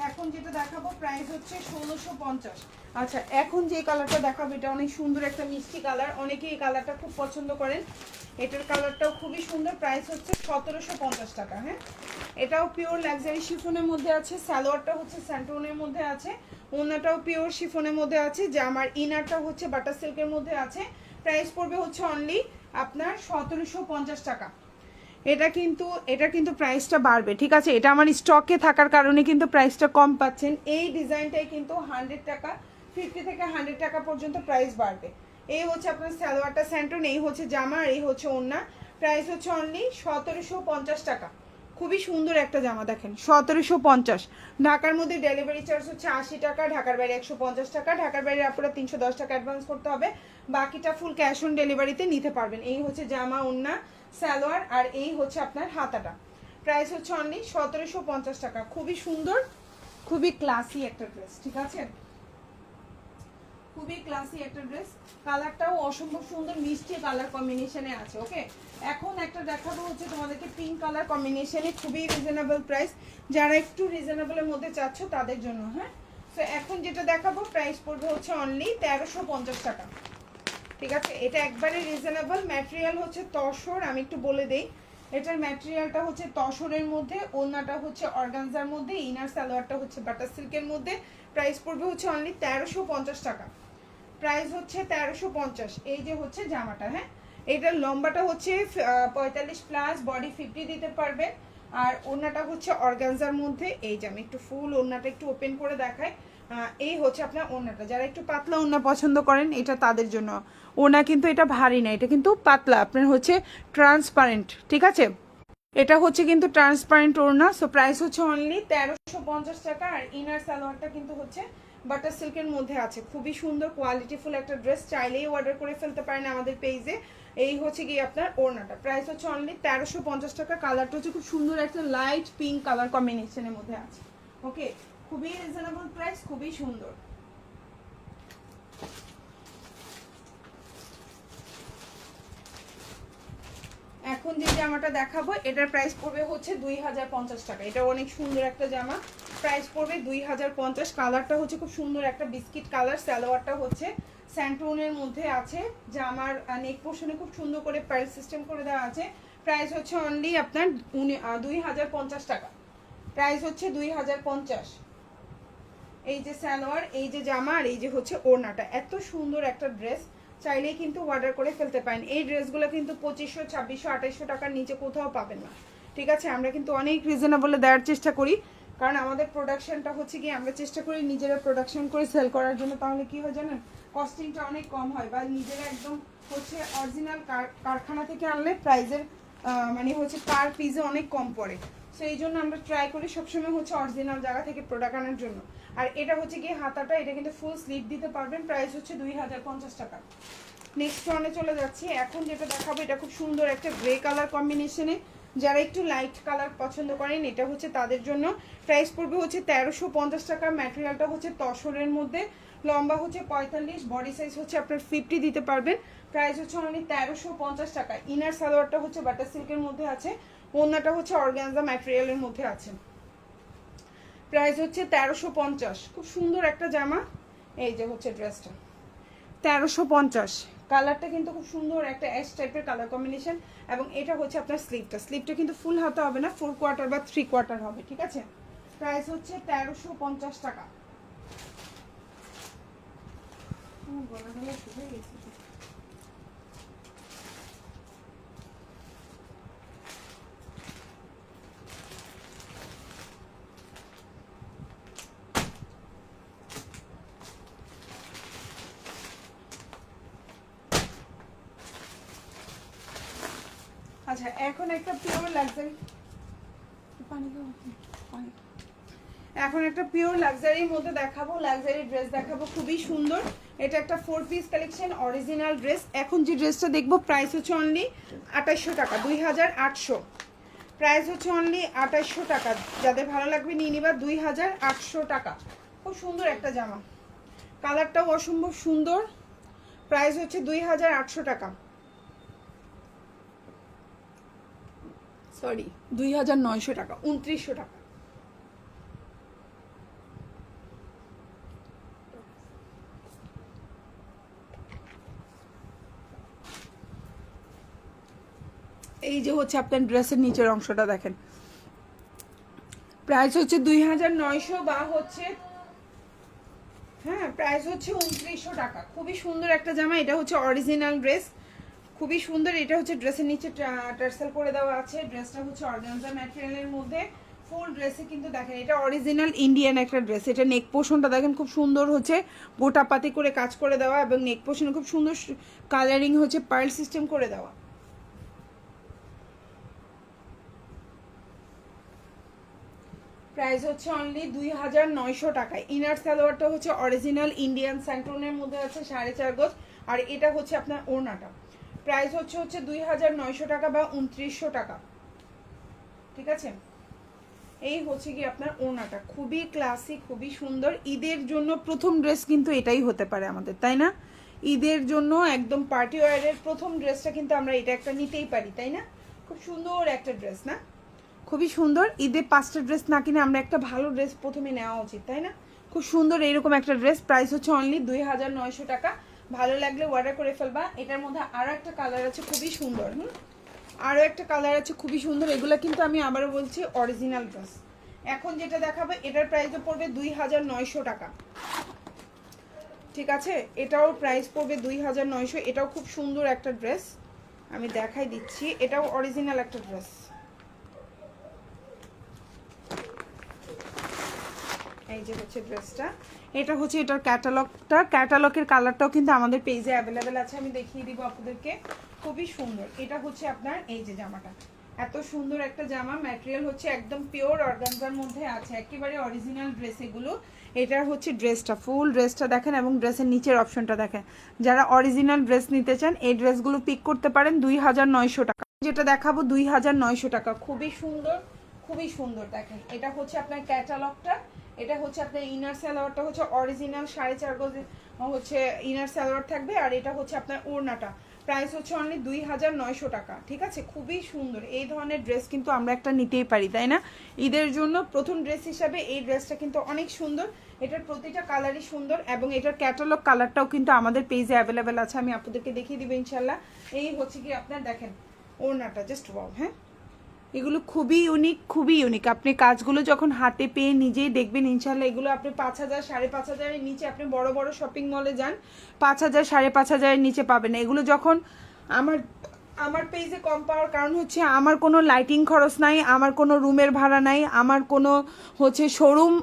S1: এখন যেটা দেখাবো প্রাইস হচ্ছে 1650। আচ্ছা, এখন যে কালারটা দেখাবো এটা অনেক সুন্দর একটা মিষ্টি কালার, অনেকে এই কালারটা খুব পছন্দ করেন। এটার কালারটাও খুবই সুন্দর। প্রাইস হচ্ছে 1750 টাকা। হ্যাঁ, এটাও পিওর লাক্সারি শিফনের মধ্যে আছে। সালোয়ারটা হচ্ছে স্যান্টোনের মধ্যে আছে, ওড়নাটাও পিওর শিফনের মধ্যে আছে। জামার ইনারটা হচ্ছে বাটার সিল্কের মধ্যে আছে। প্রাইস পড়বে হচ্ছে অনলি আপনার 1750 টাকা। এটা কিন্তু প্রাইসটা বাড়বে, ঠিক আছে। এটা আমার স্টকে থাকার কারণে কিন্তু প্রাইসটা কম পাচ্ছেন। এই ডিজাইনটাই কিন্তু 100 টাকা, 50 থেকে 100 টাকা পর্যন্ত প্রাইস বাড়বে। এই হচ্ছে আপনার সালোয়ারটা স্যান্টন, এই হচ্ছে জামা, আর এই হচ্ছে ওড়না। প্রাইস হচ্ছে অনলি 1750 টাকা। খুবই সুন্দর একটা জামা, দেখেন 1750। ঢাকার মধ্যে ডেলিভারি চার্জ হচ্ছে 80 টাকা, ঢাকার বাইরে 150 টাকা। ঢাকার বাইরে আপনারা 310 টাকা অ্যাডভান্স করতে হবে, বাকিটা ফুল ক্যাশ অন ডেলিভারিতে নিতে পারবেন। এই হচ্ছে জামা, ওড়না, সালোয়ার, আর এই হচ্ছে আপনার হাতাটা। প্রাইস হচ্ছে অনলি 1750 টাকা। খুবই সুন্দর, খুবই ক্লাসি একটা ড্রেস, ঠিক আছে। খুবই ক্লাসি একটা ড্রেস। কালারটাও অসম্ভব সুন্দর মিষ্টি কালার কম্বিনেশনে আছে, ওকে। এখন একটা দেখাবো হচ্ছে তোমাদেরকে পিঙ্ক কালার কম্বিনেশনে, খুবই রিজনেবল প্রাইস। যারা একটু রিজনেবলের মধ্যে চাচ্ছ তাদের জন্য, হ্যাঁ। তো এখন যেটা দেখাবো প্রাইস পড়বে হচ্ছে অনলি 1350 টাকা। ঠিক আছে, এটা একবারে রিজনেবল। ম্যাটেরিয়াল হচ্ছে তসর, আমি একটু বলে দেই, এটার ম্যাটেরিয়ালটা হচ্ছে তসরের মধ্যে, ওড়নাটা হচ্ছে অর্গানজার মধ্যে, ইনার সালোয়ারটা হচ্ছে বাটার সিল্কের মধ্যে। প্রাইস পড়বে হচ্ছে অনলি 1350 টাকা। প্রাইস হচ্ছে 1350। এই যে হচ্ছে জামাটা, হ্যাঁ এটার লম্বাটা হচ্ছে 45 প্লাস, বডি 50 দিতে পারবে। আর ওড়নাটা হচ্ছে অর্গানজার মধ্যে। এই যে আমি একটু ফুল ওড়নাটা একটু ওপেন করে দেখাই। এই হচ্ছে আপনার ওড়নাটা, যারা একটু পাতলা ওড়না পছন্দ করেন এটা তাদের জন্য। ওড়না কিন্তু এটা ভারী না, এটা কিন্তু পাতলা, আপনার হচ্ছে ট্রান্সপারেন্ট। ঠিক আছে, এটা হচ্ছে কিন্তু ট্রান্সপারেন্ট ওড়না। সো প্রাইস হচ্ছে অনলি 1350 টাকা। আর ইনার সালোয়ারটা কিন্তু হচ্ছে বাটার সিল্কের মধ্যে আছে, খুবই সুন্দর কোয়ালিটিফুল একটা ড্রেস, চাইলেই অর্ডার করে ফেলতে পারেন আমাদের পেজে। এই হচ্ছে কি আপনার ওড়নাটা, প্রাইস হচ্ছে অনলি 1350 টাকা। কালারটা হচ্ছে খুব সুন্দর একটা লাইট পিঙ্ক কালার কম্বিনেশনের মধ্যে আছে। ওকে, খুবই রিজনেবল প্রাইস, খুবই সুন্দর। এখন যে জামাটা দেখাবো এটার প্রাইস পড়বে হচ্ছে 2050 টাকা। এটা অনেক সুন্দর একটা জামা, প্রাইস পড়বে 2050। কালারটা হচ্ছে খুব সুন্দর একটা বিস্কিট কালার, সালোয়ারটা হচ্ছে স্যান্টোনের মধ্যে আছে। জামার নেক পোর্শনে খুব সুন্দর করে পার্ল সিস্টেম করে দেওয়া আছে। প্রাইস হচ্ছে অনলি আপনার 2050 টাকা। প্রাইস হচ্ছে 2050। এই যে সালোয়ার, এই যে জামা, আর এই যে হচ্ছে ওড়নাটা, এত সুন্দর একটা ড্রেস, চাইলেই কিন্তু অর্ডার করে ফেলতে পারেন। এই ড্রেসগুলো কিন্তু 2500, 2600, 2800 টাকার নিচে কোথাও পাবেন না। ঠিক আছে, আমরা কিন্তু অনেক রিজনেবলে দেওয়ার চেষ্টা করি, কারণ আমাদের প্রোডাকশনটা হচ্ছে কি আমরা চেষ্টা করি নিজেরা প্রোডাকশন করে সেল করার জন্য। তাহলে কি হয় জানেন, কস্টিংটা অনেক কম হয়, বা নিজেরা একদম হচ্ছে অরিজিনাল কারখানা থেকে আনলে প্রাইজের মানে হচ্ছে পার পিসে অনেক কম পড়ে। সো এই জন্য আমরা ট্রাই করি সবসময় হচ্ছে অরিজিনাল জায়গা থেকে প্রোডাক্ট আনার জন্য। আর এটা হচ্ছে কি হাতাটা, এটা কিন্তু ফুল স্লিভ দিতে পারবেন। প্রাইস হচ্ছে 2050 টাকা। নেক্সট ওয়ানে চলে যাচ্ছি। এখন যেটা দেখাবো এটা খুব সুন্দর একটা গ্রে কালার কম্বিনেশনে, যারা একটু লাইট কালার পছন্দ করেন এটা হচ্ছে তাদের জন্য। প্রাইস পড়বে হচ্ছে 1350 টাকা। ম্যাটেরিয়ালটা হচ্ছে তসরের মধ্যে, লম্বা হচ্ছে 45, বডি সাইজ হচ্ছে আপনার 50 দিতে পারবেন। প্রাইস হচ্ছে অনলি 1350 টাকা। ইনার সালোয়ারটা হচ্ছে বাটার সিল্কের মধ্যে আছে, ওড়নাটা হচ্ছে অর্গানজা ম্যাটেরিয়ালের মধ্যে আছে। প্রাইস হচ্ছে 1350। খুব সুন্দর একটা জামা, এই যে হচ্ছে ড্রেসটা 1350। কালারটা কিন্তু খুব সুন্দর একটা অ্যাশ টাইপের কালার কম্বিনেশন। এবং এটা হচ্ছে আপনার স্লিভটা কিন্তু ফুল হাতা হবে না, 4 কোয়ার্টার বা 3 কোয়ার্টার হবে। ঠিক আছে, প্রাইস হচ্ছে 1350 টাকা। আচ্ছা, এখন একটা পিওর লাক্সারি, এখন একটা পিওর লাক্সারির মধ্যে দেখাবো, লাক্সারি ড্রেস দেখাবো, খুবই সুন্দর। এটা একটা 4 পিস কালেকশন, অরিজিনাল ড্রেস। এখন যে ড্রেসটা দেখবো প্রাইস হচ্ছে অনলি 2800 টাকা, 2800। প্রাইস হচ্ছে অনলি 2800 টাকা। যাদের ভালো লাগবে নিয়ে নিবা, 2800 টাকা। খুব সুন্দর একটা জামা, কালারটাও অসম্ভব সুন্দর। প্রাইস হচ্ছে 2800 টাকা, সরি 2900 টাকা, 2900 টাকা। এই যে হচ্ছে আপনার ড্রেসের নিচের অংশটা দেখেন, প্রাইস হচ্ছে 2900 বা হচ্ছে হ্যাঁ প্রাইস হচ্ছে 2900 টাকা। খুবই সুন্দর একটা জামা, এটা হচ্ছে অরিজিনাল ড্রেস, খুবই সুন্দর। এটা হচ্ছে ড্রেসের নিচে টার্সেল করে দেওয়া আছে। ড্রেসটা হচ্ছে অর্গানজা ম্যাটেরিয়ালের মধ্যে, ফুল ড্রেসে কিন্তু দেখেন এটা অরিজিনাল ইন্ডিয়ান একটা ড্রেস। এটা নেক পোর্শনটা দেখেন খুব সুন্দর হচ্ছে গোটাপাতি করে কাজ করে দেওয়া, এবং নেক পোর্শনে খুব সুন্দর কালারিং হচ্ছে পার্ল সিস্টেম করে দেওয়া। প্রাইস হচ্ছে অনলি 2900 টাকায়। ইনার সালোয়ারটা হচ্ছে অরিজিনাল ইন্ডিয়ান স্যান্টোনের মধ্যে আছে, 4.5 গজ। আর এটা হচ্ছে আপনার ওড়নাটা, প্রাইস হচ্ছে 2900 টাকা বা 2900 টাকা। ঠিক আছে, এই হচ্ছে কি আপনার ওড়নাটা, খুবই ক্লাসি, খুবই সুন্দর। ঈদের জন্য প্রথম ড্রেস কিন্তু এটাই হতে পারে আমাদের, তাই না? ঈদের জন্য একদম পার্টি ওয়্যারের প্রথম ড্রেসটা কিন্তু আমরা এটা একটা নিতেই পারি, তাই না? খুব সুন্দর একটা ড্রেস না, খুবই সুন্দর। ঈদে 5টা ড্রেস না কিনে আমরা একটা ভালো ড্রেস প্রথমে নেওয়া উচিত, তাই না? খুব খুব সুন্দর এইরকম একটা ড্রেস, প্রাইস হচ্ছে অনলি 2900 টাকা। ভালো লাগলে অর্ডার করে ফেলবা। এটার মধ্যে আরও একটা কালার আছে খুবই সুন্দর, আরও একটা কালার আছে খুবই সুন্দর। এগুলো কিন্তু আমি আবারও বলছি অরিজিনাল ড্রেস। এখন যেটা দেখাবো এটার প্রাইসও পড়বে 2900 টাকা, ঠিক আছে? এটাও প্রাইস পড়বে 2900। এটাও খুব সুন্দর একটা ড্রেস, আমি দেখাই দিচ্ছি। এটাও অরিজিনাল একটা ড্রেস। এই যে হচ্ছে ড্রেসটা, এটা হচ্ছে এটার ক্যাটালগটা। ক্যাটালগের কালারটাও কিন্তু আমাদের পেজে অ্যাভেলেবেল আছে, আমি দেখিয়ে দিব আপনাদেরকে। খুবই সুন্দর। এটা হচ্ছে আপনার এই যে জামাটা, এত সুন্দর একটা জামা। ম্যাটেরিয়াল হচ্ছে একদম পিওর অর্গানজার মধ্যে আছে, একেবারে অরিজিনাল ড্রেস এগুলো। এটার হচ্ছে ড্রেসটা, ফুল ড্রেসটা দেখেন এবং ড্রেসের নিচের অপশনটা দেখেন। যারা অরিজিনাল ড্রেস নিতে চান এই ড্রেসগুলো পিক করতে পারেন 2900 টাকা। যেটা দেখাবো 2900 টাকা, খুবই সুন্দর, খুবই সুন্দর। দেখেন এটা হচ্ছে আপনার ক্যাটালগটা, এটা হচ্ছে আপনার ইনার সালোয়ারটা হচ্ছে অরিজিনাল 4.5 গজের হচ্ছে ইনার সালোয়ার থাকবে। আর এটা হচ্ছে আপনার ওড়নাটা, প্রাইস হচ্ছে অনলি 2900 টাকা, ঠিক আছে? খুবই সুন্দর। এই ধরনের ড্রেস কিন্তু আমরা একটা নিতেই পারি, তাই না? ঈদের জন্য প্রথম ড্রেস হিসাবে এই ড্রেসটা কিন্তু অনেক সুন্দর। এটার প্রতিটা কালারই সুন্দর এবং এটার ক্যাটালগ কালারটাও কিন্তু আমাদের পেজে অ্যাভেলেবেল আছে, আমি আপনাদেরকে দেখিয়ে দিব ইনশাল্লাহ। এই হচ্ছে কি আপনার দেখেন ওড়নাটা, জাস্ট ওয়াও। হ্যাঁ, এগুলো খুবই ইউনিক, খুবই ইউনিক। আপনি কাজগুলো যখন হাতে পেয়ে নিজেই দেখবেন ইনশাল্লাহ। এগুলো আপনি 5000 5500-এর নিচে, আপনি বড় বড় শপিং মলে যান 5000 5500-এর নিচে পাবেন। এগুলো যখন আমার পেজে কম পাওয়ার কারণ হচ্ছে আমার কোনো লাইটিং খরচ নাই, আমার কোনো রুমের ভাড়া নাই, আমার কোনো হচ্ছে শোরুম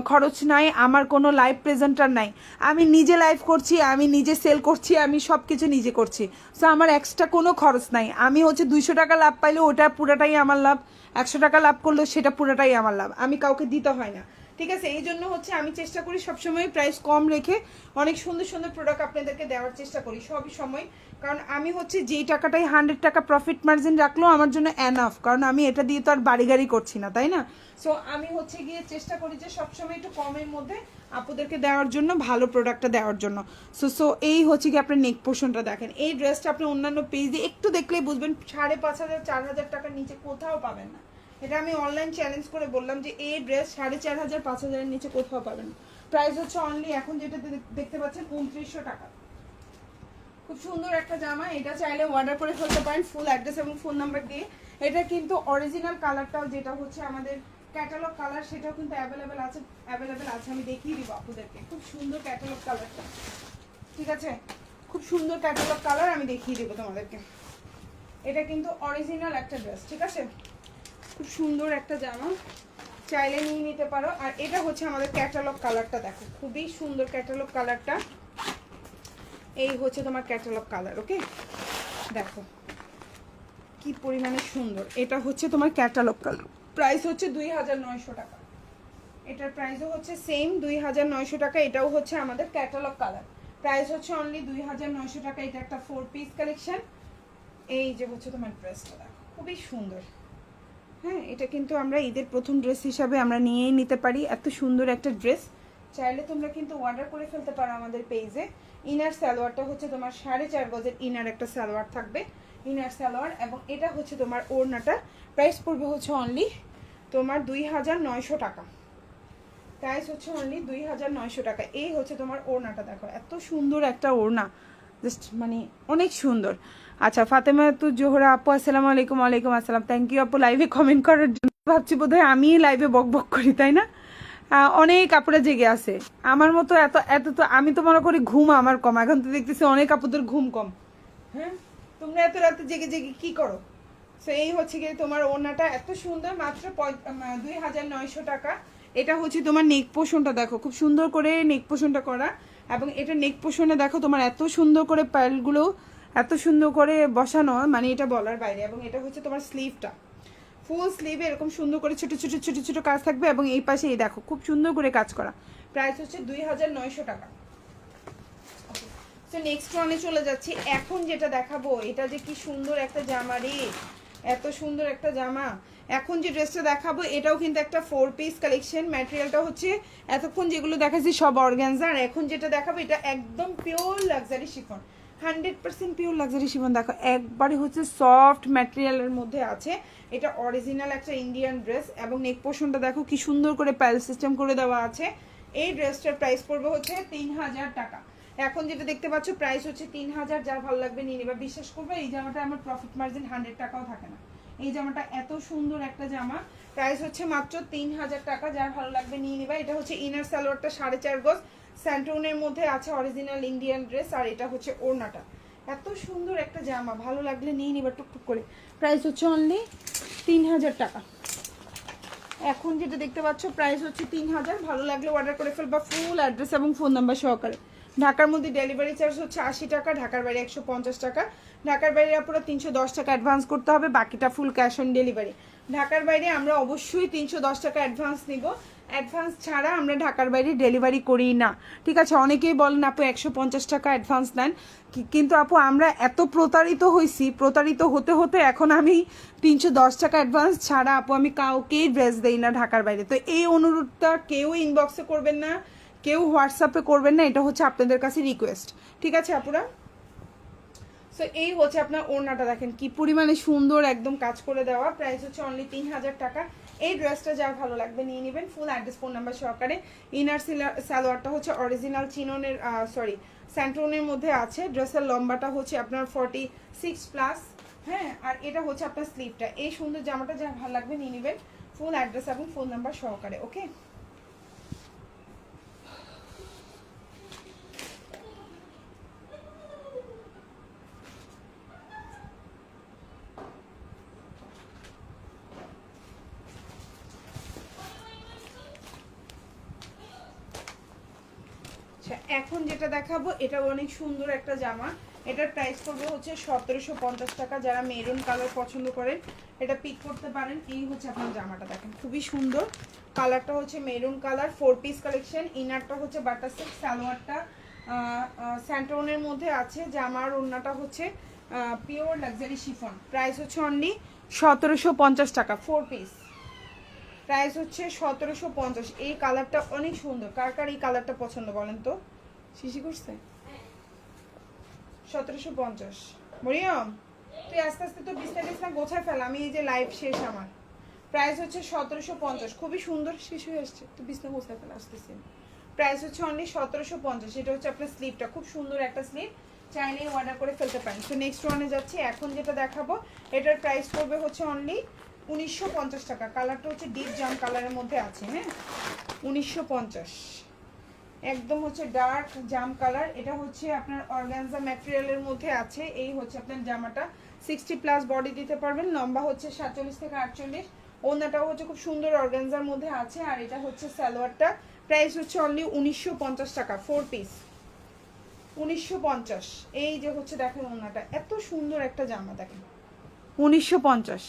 S1: খরচ নাই, আমার কোনো লাইভ প্রেজেন্টার নাই। আমি নিজে লাইভ করছি, আমি নিজে সেল করছি, আমি সব কিছু নিজে করছি। সো আমার এক্সট্রা কোনো খরচ নাই। আমি হচ্ছে 200 টাকা লাভ পাইলে ওটা পুরোটাই আমার লাভ, 100 টাকা লাভ করলেও সেটা পুরোটাই আমার লাভ, আমি কাউকে দিতে হয় না, ঠিক আছে? এই জন্য হচ্ছে আমি চেষ্টা করি সবসময় প্রাইস কম রেখে অনেক সুন্দর সুন্দর প্রোডাক্ট আপনাদেরকে দেওয়ার চেষ্টা করি সবই সময়। কারণ আমি হচ্ছে যেই টাকাটাই 100 টাকা প্রফিট মার্জিন রাখলেও আমার জন্য এনাফ, কারণ আমি এটা দিয়ে তো আর বাড়ি গাড়ি করছি না, তাই না? সো আমি হচ্ছে গিয়ে চেষ্টা করি যে সবসময় একটু কমের মধ্যে আপুদেরকে দেওয়ার জন্য, ভালো প্রোডাক্টটা দেওয়ার জন্য। সো এই হচ্ছে কি আপনার নেক পোর্শনটা দেখেন। এই ড্রেসটা আপনি অন্যান্য পেজে একটু দেখলেই বুঝবেন 5500 4000 টাকার নিচে কোথাও পাবেন না। এটা আমি অনলাইন চ্যালেঞ্জ করে বললাম যে এই ড্রেস 4500 5000-এর নিচে কোথাও পাবেন না। প্রাইস হচ্ছে অনলি এখন যেটা দেখতে পাচ্ছেন 2900 টাকা। খুব সুন্দর একটা জামা, এটা চাইলে অর্ডার করে ফেলতে পারেন ফুল অ্যাড্রেস এবং ফোন নাম্বার দিয়ে। এটা কিন্তু অরিজিনাল কালারটাও যেটা হচ্ছে আমাদের ক্যাটালগ কালার সেটাও কিন্তু অ্যাভেলেবেল আছে, আমি দেখিয়ে দিব আপনাদেরকে। খুব সুন্দর ক্যাটালগ কালারটা, ঠিক আছে? খুব সুন্দর ক্যাটালগ কালার আমি দেখিয়ে দেবো তোমাদেরকে। এটা কিন্তু অরিজিনাল একটা ড্রেস, ঠিক আছে? খুব সুন্দর একটা জামা, চাইলে নিয়ে নিতে পারো। আর এটা হচ্ছে আমাদের ক্যাটালগ কালারটা, দেখো খুবই সুন্দর ক্যাটালগ কালারটা। এই হচ্ছে তোমার ক্যাটালগ কালার, ওকে? দেখো কি পরিমাণে সুন্দর। এটা হচ্ছে তোমার ক্যাটালগ কালার, প্রাইস হচ্ছে 2900 টাকা। এটার প্রাইসও হচ্ছে সেম 2900 টাকা। এটাও হচ্ছে আমাদের ক্যাটালগ কালার, প্রাইস হচ্ছে অনলি 2900 টাকা। এটা একটা 4 পিস কালেকশন। এই যে হচ্ছে তোমার ড্রেসটা, দেখো খুবই সুন্দর। হ্যাঁ, এটা কিন্তু আমরা ঈদের প্রথম ড্রেস হিসাবে আমরা নিয়েই নিতে পারি, এত সুন্দর একটা ড্রেস। চাইলে তোমরা কিন্তু অর্ডার করে ফেলতে পারো আমাদের পেজে। ইনার সালোয়ারটা হচ্ছে তোমার 4.5 গজের ইনার একটা সালোয়ার থাকবে, ইনার সালোয়ার। এবং এটা হচ্ছে তোমার ওড়নাটা, প্রাইস পড়বে হচ্ছে অনলি তোমার 2900 টাকা। প্রাইস হচ্ছে অনলি 2900 টাকা। এই হচ্ছে তোমার ওড়নাটা, দেখো এত সুন্দর একটা ওড়না, জাস্ট মানে অনেক সুন্দর। আচ্ছা, ফাতেমা তু জোহরা আপু আসসালামু আলাইকুম। ওয়ালাইকুম আসসালাম, থ্যাংক ইউ আপু লাইভে কমেন্ট করার জন্য। ভাবছি বোধহয় আমি লাইভে বক বক করি, তাই না? অনেক আপুরা জেগে আছে আমার মতো। এত এত তো আমি তো মনে করি ঘুম আমার কম, এখন তো দেখতেছি অনেক আপুদের ঘুম কম। হ্যাঁ, তোমরা এত রাতে জেগে জেগে কি করো? সো এই হচ্ছে গিয়ে তোমার ওড়নাটা এত সুন্দর, মাত্র 2900 টাকা। এটা হচ্ছে তোমার নেক পোর্শনটা, দেখো খুব সুন্দর করে নেক পোর্শনটা করা। এবং এটা নেক পোর্শনে দেখো তোমার এত সুন্দর করে প্যালগুলো এত সুন্দর করে বসানো, মানে এটা বলার বাইরে। এবং এটা হচ্ছে তোমার স্লিভটা, ফুল স্লিভে এরকম সুন্দর করে ছোট ছোট ছোট ছোট কাজ থাকবে। এবং এই পাশে এই দেখো খুব সুন্দর করে কাজ করা, প্রাইস হচ্ছে 2900 টাকা। তো নেক্সট ওয়ানে চলে যাচ্ছি। এখন যেটা দেখাবো এটা যে কি সুন্দর একটা জামা রে, এত সুন্দর একটা জামা। এখন যে ড্রেসটা দেখাবো এটাও কিন্তু একটা 4 পিস কালেকশন। ম্যাটেরিয়ালটা হচ্ছে এতক্ষণ যেগুলো দেখাচ্ছি সব অর্গানজা, আর এখন যেটা দেখাবো এটা একদম pure luxury chiffon, 100% pure luxury chiffon. দেখো একবারে হচ্ছে সফট ম্যাটেরিয়ালের মধ্যে আছে। এটা অরিজিনাল একটা ইন্ডিয়ান ড্রেস। এবং নেক পোর্শনটা দেখো কি সুন্দর করে প্যাল সিস্টেম করে দেওয়া আছে। এই ড্রেসটার প্রাইস পড়বে হচ্ছে 3000 টাকা। এখন যেটা দেখতে পাচ্ছ প্রাইস হচ্ছে 3000, যার ভালো লাগবে নিয়ে নেবা। বিশ্বাস করবে এই জামাটা আমার প্রফিট মার্জিন 100 টাকাও থাকে না। এই জামাটা এত সুন্দর একটা জামা, প্রাইস হচ্ছে মাত্র 3000 টাকা, যার ভালো লাগবে নিয়ে নেবা। এটা হচ্ছে ইনার সালোয়ারটা 4.5 গজ স্যান্টুনের মধ্যে আছে, অরিজিনাল ইন্ডিয়ান ড্রেস, আর এটা হচ্ছে ওড়নাটা। এত সুন্দর একটা জামা, ভালো লাগলে নিয়ে নিবা টুকটুক করে। প্রাইস হচ্ছে অনলি 3000 টাকা। এখন যেটা দেখতে পাচ্ছ প্রাইস হচ্ছে 3000, ভালো লাগলে অর্ডার করে ফেলবা ফুল অ্যাড্রেস এবং ফোন নাম্বার সহকারে। ঢাকার মধ্যে ডেলিভারি চার্জ হচ্ছে 80 টাকা, ঢাকার বাইরে 150 টাকা। ঢাকার বাইরে আপনারা 310 টাকা অ্যাডভান্স করতে হবে, বাকিটা ফুল ক্যাশ অন ডেলিভারি। ঢাকার বাইরে আমরা অবশ্যই 310 টাকা অ্যাডভান্স নিব, অ্যাডভান্স ছাড়া আমরা ঢাকার বাইরে ডেলিভারি করি না, ঠিক আছে? অনেকেই বলেন আপু 150 টাকা অ্যাডভান্স নেন, কিন্তু আপু আমরা এত প্রতারিত হয়েছি, প্রতারিত হতে হতে এখন আমি 310 টাকা অ্যাডভান্স ছাড়া আপু আমি কাউকেই ড্রেস দেই না ঢাকার বাইরে। তো এই অনুরোধটা কেউ ইনবক্সে করবেন না, কেউ হোয়াটসঅ্যাপে করবেন না, এটা হচ্ছে আপনাদের কাছে রিকোয়েস্ট, ঠিক আছে আপুরা? সো এই হচ্ছে আপনার ওড়নাটা, দেখেন কি পরিমাণে সুন্দর, একদম কাজ করে দেওয়া। প্রাইস হচ্ছে অনলি 3000 টাকা। এই ড্রেসটা যার ভালো লাগবে নিয়ে নেবেন ফুল অ্যাড্রেস ফোন নাম্বার সহকারে। ইনার সালোয়ারটা হচ্ছে অরিজিনাল চিননের স্যান্টনের মধ্যে আছে। ড্রেসের লম্বাটা হচ্ছে আপনার 46+, হ্যাঁ, আর এটা হচ্ছে আপনার স্লিভটা। এই সুন্দর জামাটা যার ভালো লাগবে নিয়ে নেবেন ফুল অ্যাড্রেস এবং ফোন নাম্বার সহকারে, ওকে? এখন যেটা দেখাবো এটা অনেক সুন্দর একটা জামা, এটার প্রাইস পড়বে হচ্ছে 1750 টাকা। যারা মেরুন কালার পছন্দ করেন এটা পিক করতে পারেন। এই হচ্ছে আপনার জামাটা, দেখেন খুবই সুন্দর, কালারটা হচ্ছে মেরুন কালার, 4 পিস কালেকশন। ইনারটা হচ্ছে বাটার সিল্ক, সালোয়ারটা স্যান্টনের মধ্যে আছে, জামার ওড়নাটা হচ্ছে পিওর লাক্সারি শিফন। প্রাইস হচ্ছে অনলি 1750 টাকা, 4 পিস। প্রাইস হচ্ছে 1750। এই কালারটা অনেক সুন্দর, কার কার এই কালারটা পছন্দ বলেন তো? শিশি করছে 1750। মরিয়ম তুই আস্তে আস্তে তো বিছনা গোছায় ফেল, আমি এই যে লাইভ শেষ আমার। প্রাইস হচ্ছে 1750, খুবই সুন্দর। শিশু আসছে, তো বিছনা গোছায় ফেল, আসতেছি। প্রাইস হচ্ছে অনলি 1750। এটা হচ্ছে আপনার স্লিভটা, খুব সুন্দর একটা স্লিভ, চাইলেই অর্ডার করে ফেলতে পারেন। তো নেক্সট ওয়ানে যাচ্ছি। এখন যেটা দেখাবো এটার প্রাইস পড়বে হচ্ছে অনলি 1950 টাকা। কালারটা হচ্ছে ডিপ জাম কালারের মধ্যে আছে, হ্যাঁ, 1950, একদম হচ্ছে ডার্ক জাম কালার। এটা হচ্ছে আপনার অর্গানজা ম্যাটেরিয়ালের মধ্যে আছে। এই হচ্ছে আপনার জামাটা 60+ বডি দিতে পারবেন, লম্বা হচ্ছে 47 থেকে 48। ওড়নাটাও হচ্ছে খুব সুন্দর অর্গানজার মধ্যে আছে, আর এটা হচ্ছে সালোয়ারটা। প্রাইস হচ্ছে অনলি 1950 টাকা, 4 পিস, 1950। এই যে হচ্ছে দেখেন ওড়নাটা, এত সুন্দর একটা জামা, দেখেন 1950।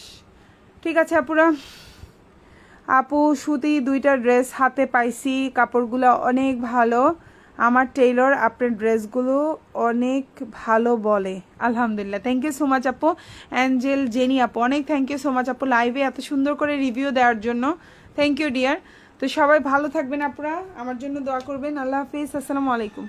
S1: ঠিক আছে আপুরা, আপু সুতি 2টা ড্রেস হাতে পাইছি, কাপড়গুলো অনেক ভালো, আমার টেইলর আপনার ড্রেসগুলো অনেক ভালো বলে। আলহামদুলিল্লাহ, থ্যাংক ইউ সো মাচ আপু। অ্যাঞ্জেল জেনি আপু, অনেক থ্যাংক ইউ সো মাচ আপু লাইভে এত সুন্দর করে রিভিউ দেওয়ার জন্য, থ্যাংক ইউ ডিয়ার। তো সবাই ভালো থাকবেন আপুরা, আমার জন্য দোয়া করবেন। আল্লাহ হাফিজ, আসসালামু আলাইকুম।